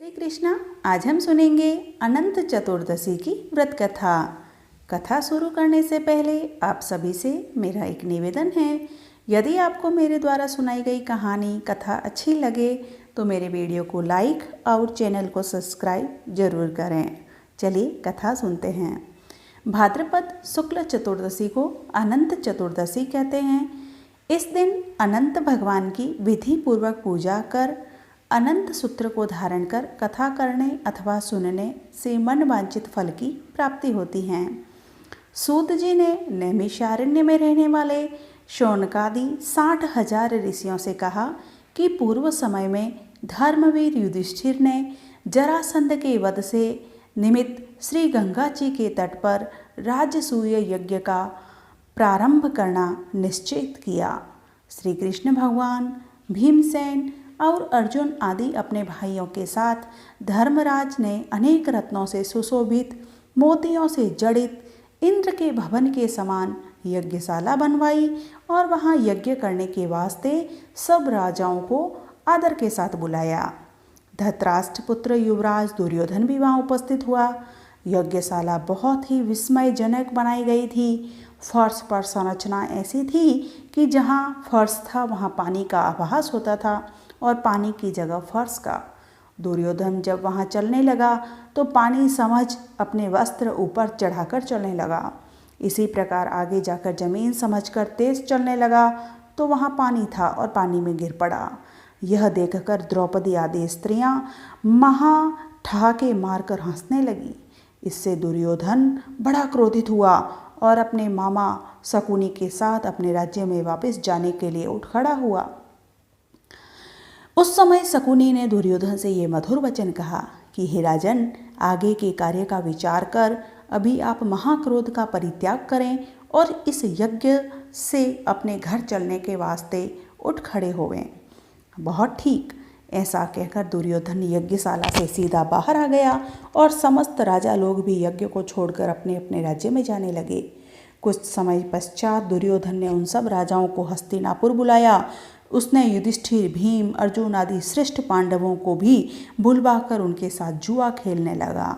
श्री कृष्णा। आज हम सुनेंगे अनंत चतुर्दशी की व्रत कथा। कथा शुरू करने से पहले आप सभी से मेरा एक निवेदन है, यदि आपको मेरे द्वारा सुनाई गई कहानी कथा अच्छी लगे तो मेरे वीडियो को लाइक और चैनल को सब्सक्राइब जरूर करें। चलिए कथा सुनते हैं। भाद्रपद शुक्ल चतुर्दशी को अनंत चतुर्दशी कहते हैं। इस दिन अनंत भगवान की विधि पूर्वक पूजा कर अनंत सूत्र को धारण कर कथा करने अथवा सुनने से मन वांछित फल की प्राप्ति होती है। सूत जी ने नैमिषारण्य में रहने वाले शौनकादि 60,000 ऋषियों से कहा कि पूर्व समय में धर्मवीर युधिष्ठिर ने जरासंध के वध से निमित्त श्री गंगा जी के तट पर राजसूय यज्ञ का प्रारंभ करना निश्चित किया। श्री कृष्ण भगवान, भीमसेन और अर्जुन आदि अपने भाइयों के साथ धर्मराज ने अनेक रत्नों से सुशोभित, मोतियों से जड़ित इंद्र के भवन के समान यज्ञशाला बनवाई और वहां यज्ञ करने के वास्ते सब राजाओं को आदर के साथ बुलाया। धृतराष्ट्र पुत्र युवराज दुर्योधन भी वहां उपस्थित हुआ। यज्ञशाला बहुत ही विस्मयजनक बनाई गई थी। फर्श पर संरचना ऐसी थी कि जहाँ फर्श था वहाँ पानी का आभास होता था और पानी की जगह फर्श का। दुर्योधन जब वहाँ चलने लगा तो पानी समझ अपने वस्त्र ऊपर चढ़ाकर चलने लगा। इसी प्रकार आगे जाकर जमीन समझकर तेज चलने लगा तो वहाँ पानी था और पानी में गिर पड़ा। यह देखकर द्रौपदी आदि स्त्रियाँ महा ठहाके मारकर हंसने लगी। इससे दुर्योधन बड़ा क्रोधित हुआ और अपने मामा शकुनी के साथ अपने राज्य में वापस जाने के लिए उठ खड़ा हुआ। उस समय शकुनी ने दुर्योधन से ये मधुर वचन कहा कि हे राजन, आगे के कार्य का विचार कर अभी आप महाक्रोध का परित्याग करें और इस यज्ञ से अपने घर चलने के वास्ते उठ खड़े होवें। बहुत ठीक, ऐसा कहकर दुर्योधन यज्ञशाला से सीधा बाहर आ गया और समस्त राजा लोग भी यज्ञ को छोड़कर अपने अपने राज्य में जाने लगे। कुछ समय पश्चात दुर्योधन ने उन सब राजाओं को हस्तिनापुर बुलाया। उसने युधिष्ठिर, भीम, अर्जुन आदि श्रेष्ठ पांडवों को भी बुलवाकर उनके साथ जुआ खेलने लगा।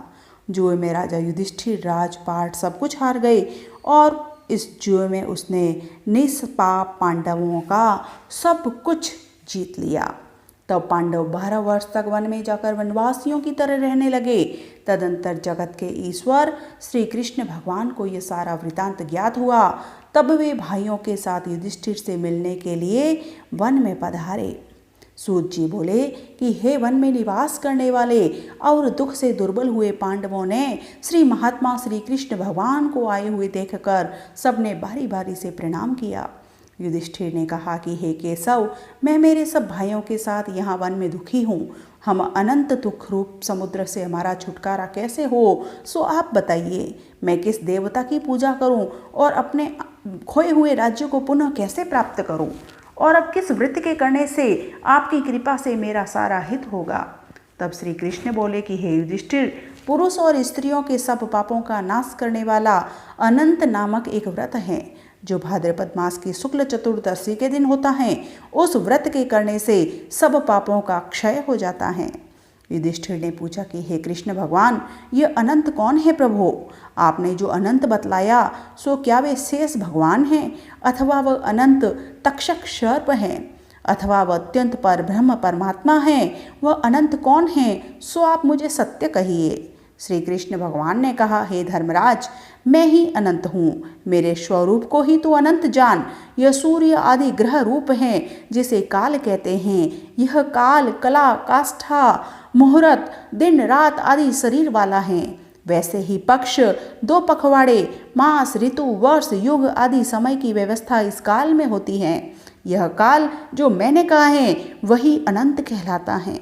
जुए में राजा युधिष्ठिर राजपाट सब कुछ हार गए और इस जुए में उसने निष्पाप पांडवों का सब कुछ जीत लिया। तब पांडव 12 वर्ष तक वन में जाकर वनवासियों की तरह रहने लगे। तदंतर जगत के ईश्वर श्री कृष्ण भगवान को यह सारा वृतांत ज्ञात हुआ। तब वे भाइयों के साथ युधिष्ठिर से मिलने के लिए वन में पधारे। सूत जी बोले कि हे वन में निवास करने वाले और दुख से दुर्बल हुए पांडवों ने श्री महात्मा श्री कृष्ण भगवान को आए हुए देखकर सबने बारी बारी से प्रणाम किया। युधिष्ठिर ने कहा कि हे केशव, मैं मेरे सब भाइयों के साथ यहाँ वन में दुखी हूँ। हम अनंत दुख रूप समुद्र से हमारा छुटकारा कैसे हो, सो आप बताइए। मैं किस देवता की पूजा करूँ और अपने खोए हुए राज्य को पुनः कैसे प्राप्त करूँ, और अब किस व्रत के करने से आपकी कृपा से मेरा सारा हित होगा। तब श्री कृष्ण बोले कि हे युधिष्ठिर, पुरुष और स्त्रियों के सब पापों का नाश करने वाला अनंत नामक एक व्रत है जो भाद्रपद मास की शुक्ल चतुर्दशी के दिन होता है। उस व्रत के करने से सब पापों का क्षय हो जाता है। युधिष्ठिर ने पूछा कि हे कृष्ण भगवान, ये अनंत कौन है प्रभु? आपने जो अनंत बतलाया सो क्या वे शेष भगवान हैं, अथवा वह अनंत तक्षक सर्प हैं, अथवा वह अत्यंत पर ब्रह्म परमात्मा हैं? वह अनंत कौन है, सो आप मुझे सत्य कहिए। श्री कृष्ण भगवान ने कहा, हे धर्मराज, मैं ही अनंत हूँ। मेरे स्वरूप को ही तो अनंत जान। यह सूर्य आदि ग्रह रूप हैं जिसे काल कहते हैं। यह काल, कला, काष्ठा, मुहूर्त, दिन रात आदि शरीर वाला है। वैसे ही पक्ष, 2 पखवाड़े, मास, ऋतु, वर्ष, युग आदि समय की व्यवस्था इस काल में होती है। यह काल जो मैंने कहा है वही अनंत कहलाता है।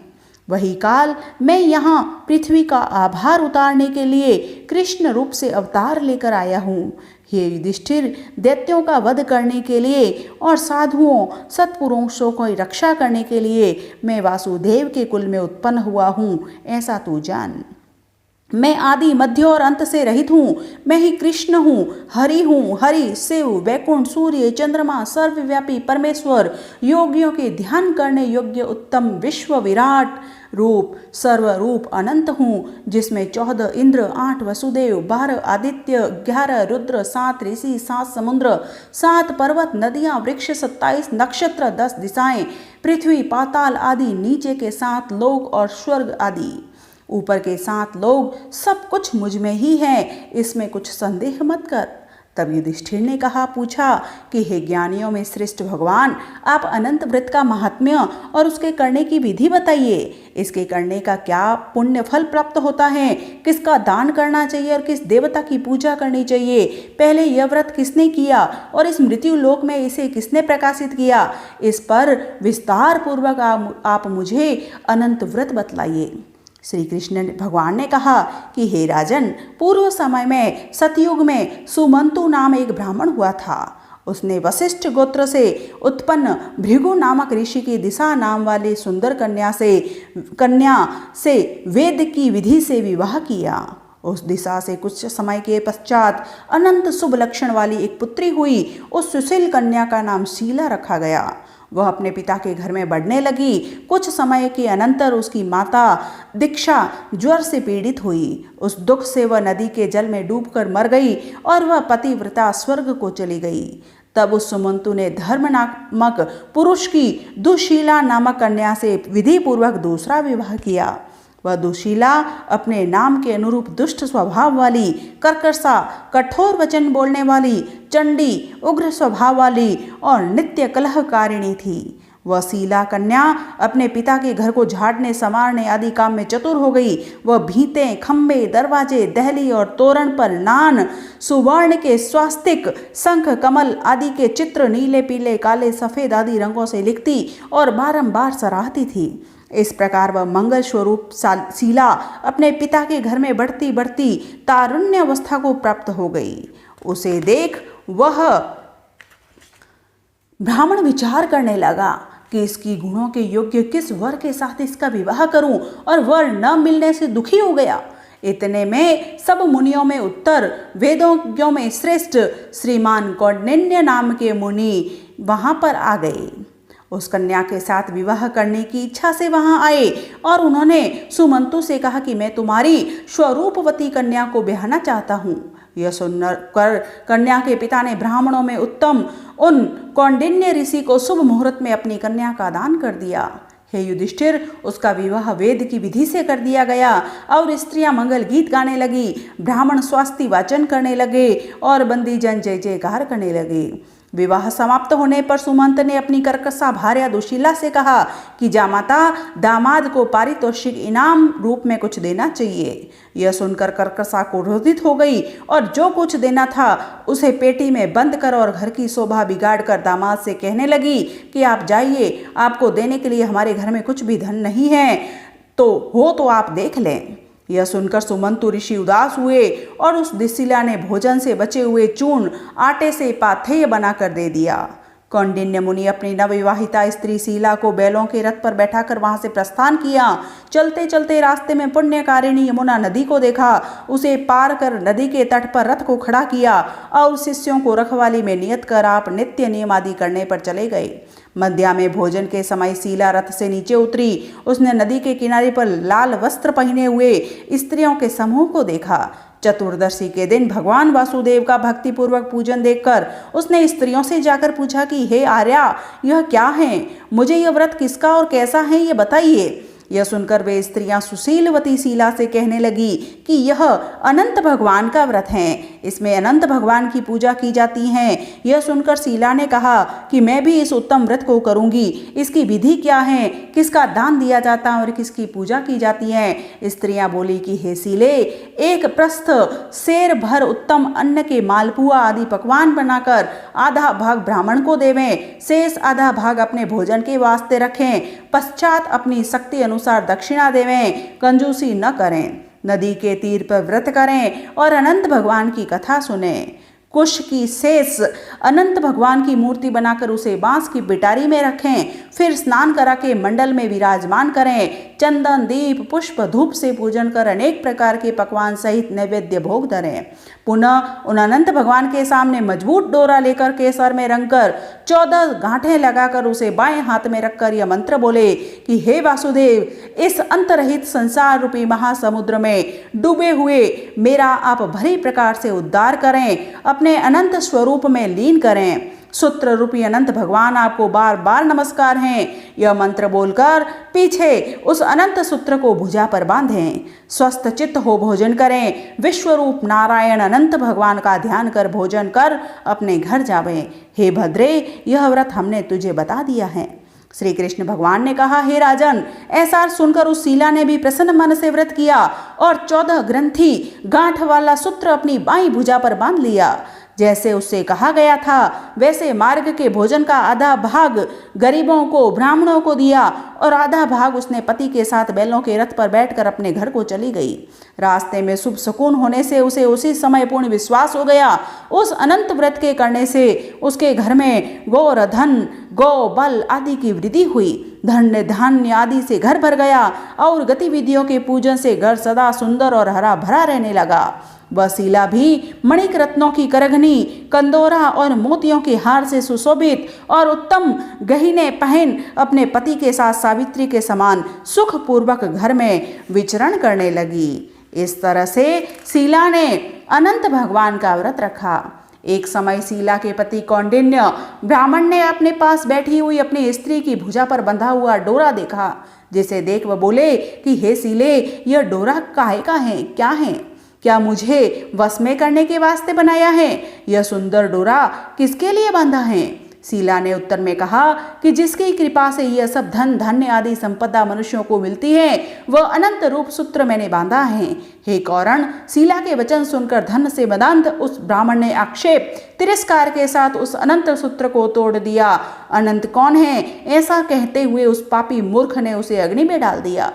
वही काल मैं यहाँ पृथ्वी का आभार उतारने के लिए कृष्ण रूप से अवतार लेकर आया हूँ। हे युधिष्ठिर, दैत्यों का वध करने के लिए और साधुओं सत्पुरुषों की रक्षा करने के लिए मैं वासुदेव के कुल में उत्पन्न हुआ हूँ, ऐसा तू जान। मैं आदि मध्य और अंत से रहित हूँ। मैं ही कृष्ण हूँ, हरि शिव वैकुंठ सूर्य चंद्रमा सर्वव्यापी परमेश्वर, योगियों के ध्यान करने योग्य उत्तम विश्व विराट रूप सर्वरूप अनंत हूँ, जिसमें 14 इंद्र, 8 वसुदेव, 12 आदित्य, 11 रुद्र, 7 ऋषि, 7 समुद्र, 7 पर्वत, नदियाँ, वृक्ष, 27 नक्षत्र, 10 दिशाएं, पृथ्वी पाताल आदि, नीचे के 7 लोक और स्वर्ग आदि, ऊपर के 7 लोग, सब कुछ मुझ में ही है, इसमें कुछ संदेह मत कर। तब युधिष्ठिर ने पूछा कि हे ज्ञानियों में श्रेष्ठ भगवान, आप अनंत व्रत का महात्म्य और उसके करने की विधि बताइए। इसके करने का क्या पुण्य फल प्राप्त होता है, किसका दान करना चाहिए और किस देवता की पूजा करनी चाहिए, पहले यह व्रत किसने किया और इस मृत्यु लोक में इसे किसने प्रकाशित किया, इस पर विस्तार पूर्वक आप मुझे अनंत व्रत बतलाइए। श्री कृष्ण भगवान ने कहा कि हे राजन, पूर्व समय में सतयुग में सुमंतु नाम एक ब्राह्मण हुआ था। उसने वशिष्ठ गोत्र से उत्पन्न भृगु नामक ऋषि की दिशा नाम वाली सुंदर कन्या से वेद की विधि से विवाह किया। उस दिशा से कुछ समय के पश्चात अनंत शुभ लक्षण वाली एक पुत्री हुई। उस सुशील कन्या का नाम शीला रखा गया। वह अपने पिता के घर में बढ़ने लगी। कुछ समय के अनंतर उसकी माता दीक्षा ज्वर से पीड़ित हुई। उस दुख से वह नदी के जल में डूबकर मर गई और वह पतिव्रता स्वर्ग को चली गई। तब उस सुमंतु ने धर्म नामक पुरुष की दुशीला नामक कन्या से विधि पूर्वक दूसरा विवाह किया। वह दुशीला अपने नाम के अनुरूप दुष्ट स्वभाव वाली, कर्कशा, कठोर वचन बोलने वाली, चंडी, उग्र स्वभाव वाली और नित्य कलहकारिणी थी। वह शीला कन्या अपने पिता के घर को झाड़ने संवारने आदि काम में चतुर हो गई। वह भीतें, खंबे, दरवाजे, दहली और तोरण पर नान, सुवर्ण के स्वास्तिक, शंख, कमल आदि के चित्र नीले, पीले, काले, सफेद आदि रंगों से लिखती और बारंबार सराहती थी। इस प्रकार वह मंगल स्वरूप शीला अपने पिता के घर में बढ़ती बढ़ती तारुण्य अवस्था को प्राप्त हो गई। उसे देख वह ब्राह्मण विचार करने लगा कि इसकी गुणों के योग्य किस वर के साथ इसका विवाह करूं, और वर न मिलने से दुखी हो गया। इतने में सब मुनियों में उत्तर, वेदों में श्रेष्ठ श्रीमान कौंडिन्य नाम के मुनि वहां पर आ गए। उस कन्या के साथ विवाह करने की इच्छा से वहां आए और उन्होंने सुमंतु से कहा कि मैं तुम्हारी स्वरूपवती कन्या को ब्याहना चाहता हूँ। यह सुनकर कन्या के पिता ने ब्राह्मणों में उत्तम उन कौंडिन्य ऋषि को शुभ मुहूर्त में अपनी कन्या का दान कर दिया। हे युधिष्ठिर, उसका विवाह वेद की विधि से कर दिया गया और स्त्रियां मंगल गीत गाने लगी, ब्राह्मण स्वास्ति वाचन करने लगे और बंदी जन जय जयकार करने लगे। विवाह समाप्त होने पर सुमंत ने अपनी कर्कशा भार्या दुशीला से कहा कि जामाता, दामाद को पारितोषिक इनाम रूप में कुछ देना चाहिए। यह सुनकर कर्कशा क्रोधित हो गई और जो कुछ देना था उसे पेटी में बंद कर और घर की शोभा बिगाड़ कर दामाद से कहने लगी कि आप जाइए, आपको देने के लिए हमारे घर में कुछ भी धन नहीं है, तो आप देख लें। यह सुनकर सुमंतु ऋषि उदास हुए और उस दुशीला ने भोजन से बचे हुए चूर्ण आटे से पाथेय बनाकर दे दिया। कौंडिन्य मुनि अपनी नवविवाहिता स्त्री शीला को बैलों के रथ पर बैठाकर वहां से प्रस्थान किया। चलते चलते रास्ते में पुण्यकारिणी यमुना नदी को देखा। उसे पार कर नदी के तट पर रथ को खड़ा किया और शिष्यों को रखवाली में नियत कर आप नित्य नियम आदि करने पर चले गए। मध्या में भोजन के समय शीला रथ से नीचे उतरी। उसने नदी के किनारे पर लाल वस्त्र पहने हुए स्त्रियों के समूह को देखा। चतुर्दशी के दिन भगवान वासुदेव का भक्तिपूर्वक पूजन देखकर उसने स्त्रियों से जाकर पूछा कि हे आर्या, यह क्या है? मुझे यह व्रत किसका और कैसा है, ये बताइए। यह सुनकर वे स्त्रियां सुशीलवती शीला से कहने लगी कि यह अनंत भगवान का व्रत है, इसमें अनंत भगवान की पूजा की जाती है। यह सुनकर शीला ने कहा कि मैं भी इस उत्तम व्रत को करूंगी। इसकी विधि क्या है, किसका दान दिया जाता है और किसकी पूजा की जाती है? स्त्रियां बोली कि हे शीले, एक प्रस्थ शेर भर उत्तम अन्न के मालपुआ आदि पकवान बनाकर आधा भाग ब्राह्मण को देवें, शेष आधा भाग अपने भोजन के वास्ते रखें, पश्चात अपनी शक्ति अनुसार दक्षिणा देवें, कंजूसी न करें, नदी के तीर पर व्रत करें और अनंत भगवान की कथा सुनें। कुश की शेष अनंत भगवान की मूर्ति बनाकर उसे बांस की पिटारी में रखें। फिर स्नान करा के मंडल में विराजमान करें। चंदन, दीप, पुष्प, धूप से पूजन कर अनेक प्रकार के पकवान सहित नैवेद्य भोग धरें। पुनः उन अनंत भगवान के सामने मजबूत डोरा लेकर केसर में रंगकर 14 गांठें लगाकर उसे बाएं हाथ में रखकर यह मंत्र बोले कि हे वासुदेव, इस अंतरहित संसार रूपी महासमुद्र में डूबे हुए मेरा आप भली प्रकार से उद्धार करें, अपने अनंत स्वरूप में लीन करें। सूत्र रूपी अनंत भगवान आपको बार बार नमस्कार हैं। यह मंत्र बोलकर पीछे उस अनंत सूत्र को भुजा पर बांधें। स्वस्थ चित्त हो भोजन करें। विश्वरूप नारायण अनंत भगवान का ध्यान कर भोजन कर अपने घर जावें। हे भद्रे, यह व्रत हमने तुझे बता दिया है। श्री कृष्ण भगवान ने कहा, हे राजन, ऐसा सुनकर उस शीला ने भी प्रसन्न मन से व्रत किया और 14 ग्रंथि गांठ वाला सूत्र अपनी बाईं भुजा पर बांध लिया। जैसे उससे कहा गया था वैसे मार्ग के भोजन का आधा भाग गरीबों को, ब्राह्मणों को दिया और आधा भाग उसने पति के साथ बैलों के रथ पर बैठकर अपने घर को चली गई। रास्ते में शुभ शकुन होने से उसे उसी समय पूर्ण विश्वास हो गया। उस अनंत व्रत के करने से उसके घर में गौर धन, गौ बल आदि की वृद्धि हुई। धन्य धान्य आदि से घर भर गया और गतिविधियों के पूजन से घर सदा सुंदर और हरा भरा रहने लगा। वह शीला भी मणिक रत्नों की करघनी, कंदोरा और मोतियों के हार से सुशोभित और उत्तम गहने पहन अपने पति के साथ सावित्री के समान सुखपूर्वक घर में विचरण करने लगी। इस तरह से शीला ने अनंत भगवान का व्रत रखा। एक समय शीला के पति कौंडिन्य ब्राह्मण ने अपने पास बैठी हुई अपनी स्त्री की भुजा पर बंधा हुआ डोरा देखा, जिसे देख वह बोले कि हे शीले, यह डोरा काहे का है, क्या है? क्या मुझे वश में करने के वास्ते बनाया है? यह सुंदर डोरा किसके लिए बांधा है? शीला ने उत्तर में कहा कि जिसकी कृपा से यह सब धन धान्य आदि संपदा मनुष्यों को मिलती है, वह अनंत रूप सूत्र मैंने बांधा है। हे कौरण, शीला के वचन सुनकर धन से मदांध उस ब्राह्मण ने आक्षेप तिरस्कार के साथ उस अनंत सूत्र को तोड़ दिया। अनंत कौन है, ऐसा कहते हुए उस पापी मूर्ख ने उसे अग्नि में डाल दिया।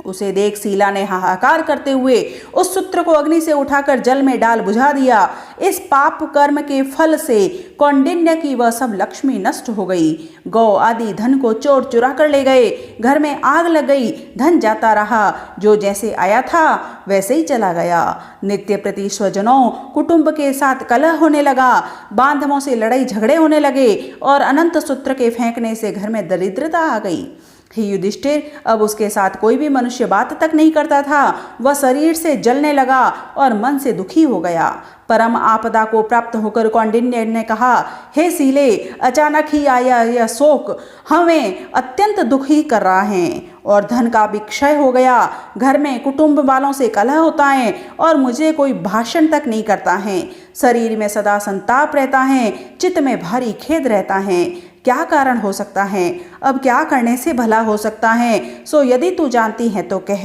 उसे देख शीला ने हाहाकार करते हुए उस सूत्र को अग्नि से उठाकर जल में डाल बुझा दिया। इस पाप कर्म के फल से कौंडिन्य की वह सब लक्ष्मी नष्ट हो गई। गौ आदि धन को चोर चुरा कर ले गए। घर में आग लग गई। धन जाता रहा, जो जैसे आया था वैसे ही चला गया। नित्य प्रति स्वजनों कुटुंब के साथ कलह होने लगा। बांधवों से लड़ाई झगड़े होने लगे और अनंत सूत्र के फेंकने से घर में दरिद्रता आ गई। हे युधिष्ठिर, अब उसके साथ कोई भी मनुष्य बात तक नहीं करता था। वह शरीर से जलने लगा और मन से दुखी हो गया। परम आपदा को प्राप्त होकर कौंडिन्य ने कहा, हे शीले, अचानक ही आया यह शोक हमें अत्यंत दुखी कर रहा है और धन का भी क्षय हो गया। घर में कुटुंब वालों से कलह होता है और मुझे कोई भाषण तक नहीं करता है। शरीर में सदा संताप रहता है, चित्त में भारी खेद रहता है। क्या कारण हो सकता है? अब क्या करने से भला हो सकता है? सो यदि तू जानती है तो कह।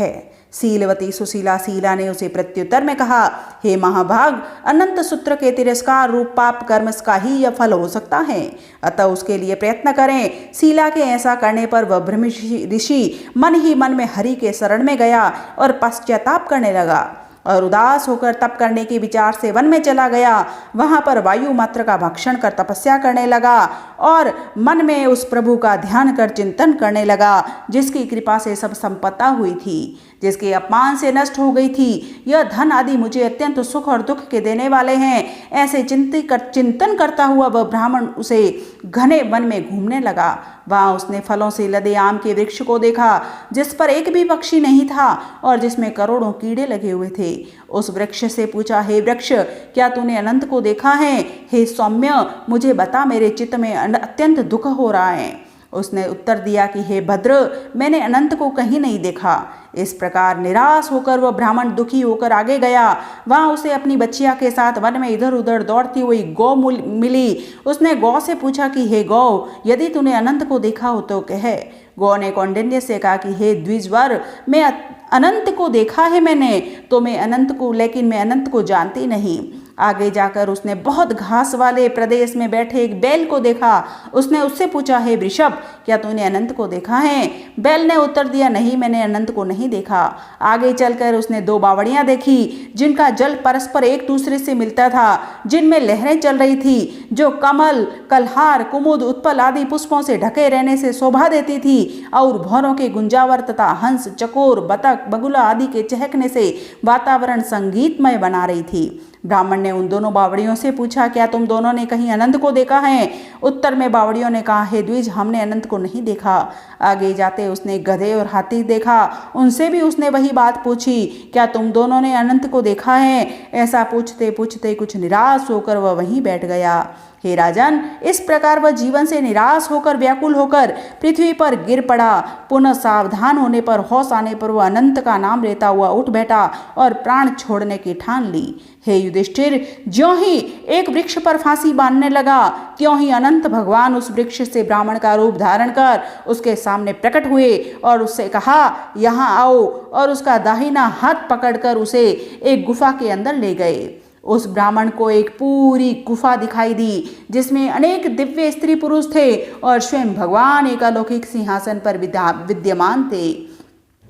शीलवती सुशीला शीला ने उसे प्रत्युत्तर में कहा, हे महाभाग, अनंत सूत्र के तिरस्कार रूप पाप कर्म का ही यह फल हो सकता है, अतः उसके लिए प्रयत्न करें। शीला के ऐसा करने पर वह ब्रह्म ऋषि मन ही मन में हरि के शरण में गया और पश्चाताप करने लगा और उदास होकर तप करने के विचार से वन में चला गया। वहां पर वायु मात्र का भक्षण कर तपस्या करने लगा और मन में उस प्रभु का ध्यान कर चिंतन करने लगा, जिसकी कृपा से सब संपत्ता हुई थी, जिसके अपमान से नष्ट हो गई थी। यह धन आदि मुझे अत्यंत सुख और दुख के देने वाले हैं। ऐसे चिंतन करता हुआ वह ब्राह्मण उसे घने वन में घूमने लगा। वहाँ उसने फलों से लदे आम के वृक्ष को देखा, जिस पर एक भी पक्षी नहीं था और जिसमें करोड़ों कीड़े लगे हुए थे। उस वृक्ष से पूछा, हे वृक्ष, क्या तूने अनंत को देखा है? हे सौम्य, मुझे बता, मेरे चित्त में अत्यंत दुख हो रहा है। उसने उत्तर दिया कि हे भद्र, मैंने अनंत को कहीं नहीं देखा। इस प्रकार निराश होकर वह ब्राह्मण दुखी होकर आगे गया। वहाँ उसे अपनी बच्चिया के साथ वन में इधर उधर दौड़ती हुई गौ मिली। उसने गौ से पूछा कि हे गौ, यदि तूने अनंत को देखा हो तो कह। गौ ने कौंडिन्य से कहा कि हे द्विजवर, मैं अनंत को देखा है मैंने, तो मैं अनंत को, लेकिन मैं अनंत को जानती नहीं। आगे जाकर उसने बहुत घास वाले प्रदेश में बैठे एक बैल को देखा। उसने उससे पूछा, हे वृषभ, क्या तूने अनंत को देखा है? बैल ने उत्तर दिया, नहीं, मैंने अनंत को नहीं देखा। आगे चलकर उसने 2 बावड़ियां देखी जिनका जल परस्पर एक दूसरे से मिलता था, जिनमें लहरें चल रही थी, जो कमल, कलहार, कुमुद, उत्पल आदि पुष्पों से ढके रहने से शोभा देती थी और भौरों के गुंजावर तथा हंस, चकोर, बतख, बगुला आदि के चहकने से वातावरण संगीतमय बना रही थी। ब्राह्मण ने उन दोनों बावड़ियों से पूछा, क्या तुम दोनों ने कहीं अनंत को देखा है? उत्तर में बावड़ियों ने कहा, हे द्विज, हमने अनंत को नहीं देखा। आगे जाते उसने गधे और हाथी देखा। उनसे भी उसने वही बात पूछी, क्या तुम दोनों ने अनंत को देखा है? ऐसा पूछते पूछते कुछ निराश होकर वह वहीं बैठ गया। हे राजन, इस प्रकार वह जीवन से निराश होकर, व्याकुल होकर पृथ्वी पर गिर पड़ा। पुनः सावधान होने पर, होश आने पर वह अनंत का नाम लेता हुआ उठ बैठा और प्राण छोड़ने की ठान ली। हे युधिष्ठिर, ज्यों ही एक वृक्ष पर फांसी बांधने लगा, त्यों ही अनंत भगवान उस वृक्ष से ब्राह्मण का रूप धारण कर उसके सामने प्रकट हुए और उससे कहा, यहाँ आओ, और उसका दाहिना हाथ पकड़कर उसे एक गुफा के अंदर ले गए। उस ब्राह्मण को एक पूरी गुफा दिखाई दी, जिसमें अनेक दिव्य स्त्री पुरुष थे और स्वयं भगवान एक अलौकिक सिंहासन पर विद्यमान थे।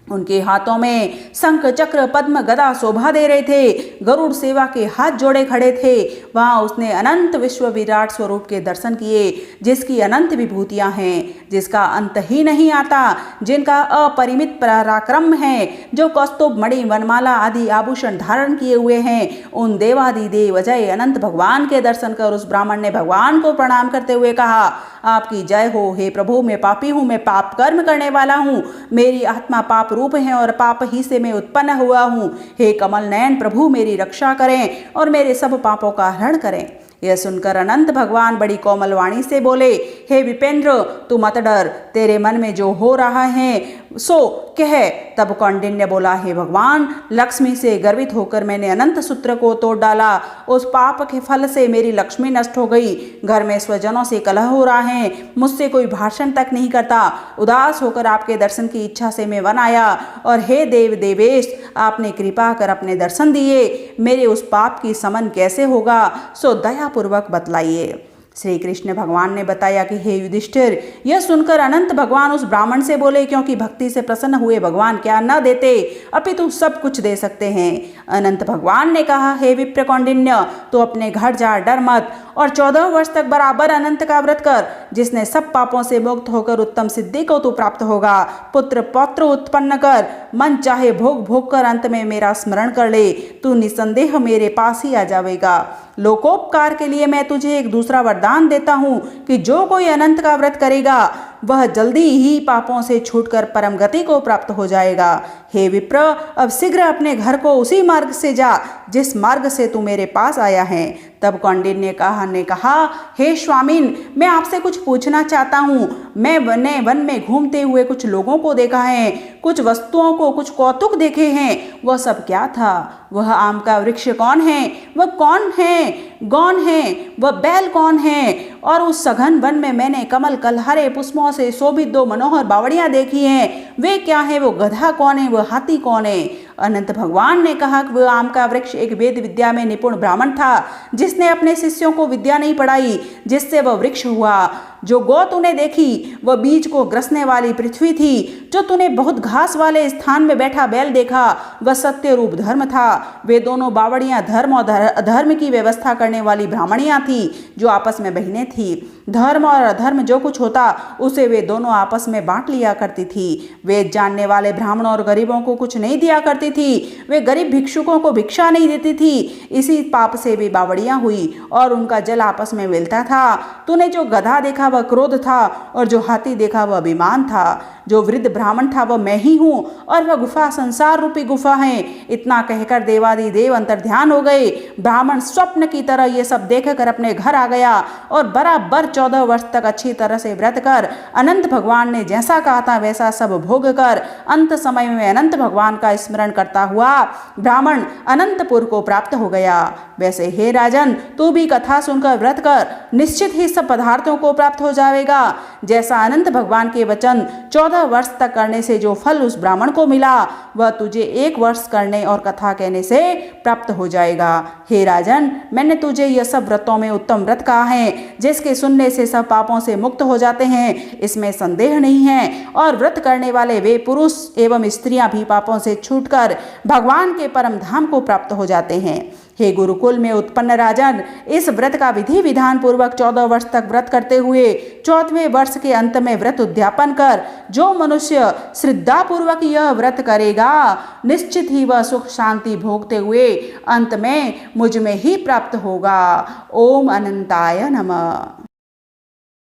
उनके हाथों में शंख, चक्र, पद्म, गदा शोभा दे रहे थे। गरुड़ सेवा के हाथ जोड़े खड़े थे। वहां उसने अनंत विश्व विराट स्वरूप के दर्शन किए, जिसकी अनंत विभूतियां हैं, जिसका अंत ही नहीं आता, जिनका अपरिमित पराक्रम है, जो कौस्तुभ, मणि, वनमाला आदि आभूषण धारण किए हुए हैं। उन देवादिदेव अजय अनंत भगवान के दर्शन कर उस ब्राह्मण ने भगवान को प्रणाम करते हुए कहा, आपकी जय हो। हे प्रभु, मैं पापी हूँ, मैं पाप कर्म करने वाला हूँ। मेरी आत्मा पाप रूप है और पाप ही से मैं उत्पन्न हुआ हूँ। हे कमल नयन प्रभु, मेरी रक्षा करें और मेरे सब पापों का हरण करें। यह सुनकर अनंत भगवान बड़ी कोमल वाणी से बोले, हे विपेंद्र, तू मत डर, तेरे मन में जो हो रहा है सो कह। तब कौंडिन्य बोला, हे भगवान, लक्ष्मी से गर्वित होकर मैंने अनंत सूत्र को तोड़ डाला। उस पाप के फल से मेरी लक्ष्मी नष्ट हो गई। घर में स्वजनों से कलह हो रहा है, मुझसे कोई भाषण तक नहीं करता। उदास होकर आपके दर्शन की इच्छा से मैं वन आया, और हे देव देवेश, आपने कृपा कर अपने दर्शन दिए। मेरे उस पाप की समन कैसे होगा, सो दयापूर्वक बतलाइए। श्री कृष्ण भगवान ने बताया कि हे युधिष्ठिर, यह सुनकर अनंत भगवान उस ब्राह्मण से बोले, क्योंकि भक्ति से प्रसन्न हुए भगवान क्या न देते, अपितु सब कुछ दे सकते हैं। अनंत भगवान ने कहा, हे विप्र कौंडिन्य, तो अपने घर जा, डर मत, और 14 वर्ष तक बराबर अनंत का व्रत कर। जिसने सब पापों से मुक्त होकर उत्तम सिद्धि को तू प्राप्त होगा। पुत्र पौत्र उत्पन्न कर, मन चाहे भोग भोग कर अंत में मेरा स्मरण कर ले, तू निसंदेह मेरे पास ही आ जाएगा। लोकोपकार के लिए मैं तुझे एक दूसरा वरदान देता हूँ कि जो कोई अनंत का व्रत करेगा वह जल्दी ही पापों से छूटकर परम गति को प्राप्त हो जाएगा। हे विप्र, अब शीघ्र अपने घर को उसी मार्ग से जा जिस मार्ग से तू मेरे पास आया है। तब कौंडिन्य ने कहा, हे स्वामिन, मैं आपसे कुछ पूछना चाहता हूँ। मैंने वन में घूमते हुए कुछ लोगों को देखा है, कुछ वस्तुओं को, कुछ कौतुक देखे हैं। वह सब क्या था? वह आम का वृक्ष कौन है? वह कौन है? गौन है? वह बैल कौन है? और उस सघन वन में मैंने कमल, कलहरे, पुष्पों से शोभित 2 मनोहर बावड़ियां देखी हैं। वे क्या है? वो गधा कौन है? वह हाथी कौन है? अनंत भगवान ने कहा कि वह आम का वृक्ष एक वेद विद्या में निपुण ब्राह्मण था, जिसने अपने शिष्यों को विद्या नहीं पढ़ाई, जिससे वह वृक्ष हुआ। जो गौ तूने देखी वह बीज को ग्रसने वाली पृथ्वी थी। जो तूने बहुत घास वाले स्थान में बैठा बैल देखा वह सत्य रूप धर्म था। वे दोनों बावड़ियां धर्म और अधर्म की व्यवस्था करने वाली ब्राह्मणियां थी, जो आपस में बहनें थी। धर्म और अधर्म जो कुछ होता उसे वे दोनों आपस में बांट लिया करती थी। वेद जानने वाले ब्राह्मणों और गरीबों को कुछ नहीं दिया करती थी। वे गरीब भिक्षुकों को भिक्षा नहीं देती थी। इसी पाप से वे बावड़ियां हुई और उनका जल आपस में मिलता था। तूने जो गधा देखा वह क्रोध था, और जो हाथी देखा वह अभिमान था। जो वृद्ध ब्राह्मण था वह मैं ही हूँ, और वह गुफा संसार रूपी गुफा है। इतना कहकर देवादिदेव अंतर्ध्यान हो गए। ब्राह्मण स्वप्न की तरह ये सब देखकर अपने घर आ गया, और बराबर 14 वर्ष तक अच्छी तरह से व्रत कर अनंत भगवान ने जैसा कहा था वैसा सब भोग कर अंत समय में अनंत भगवान का स्मरण करता हुआ ब्राह्मण अनंतपुर को प्राप्त हो गया। वैसे हे राजन, तू भी कथा सुनकर व्रत कर, निश्चित ही सब पदार्थों को प्राप्त हो जाएगा। जैसा अनंत भगवान के वचन 14 14 वर्ष तक करने से जो फल उस ब्राह्मण को मिला वह तुझे 1 वर्ष करने और कथा कहने से प्राप्त हो जाएगा। हे राजन, मैंने तुझे यह सब व्रतों में उत्तम व्रत कहा है, जिसके सुनने से सब पापों से मुक्त हो जाते हैं, इसमें संदेह नहीं है। और व्रत करने वाले वे पुरुष एवं स्त्रियां भी पापों से छूटकर भगवान के परम धाम को प्राप्त हो जाते हैं। हे गुरुकुल में उत्पन्न राजन, इस व्रत का विधि विधान पूर्वक 14 वर्ष तक व्रत करते हुए 4वें वर्ष के अंत में व्रत उद्यापन कर जो मनुष्य श्रद्धापूर्वक यह व्रत करेगा, निश्चित ही वह सुख शांति भोगते हुए अंत में मुझ में ही प्राप्त होगा। ओम अनंताय नमः।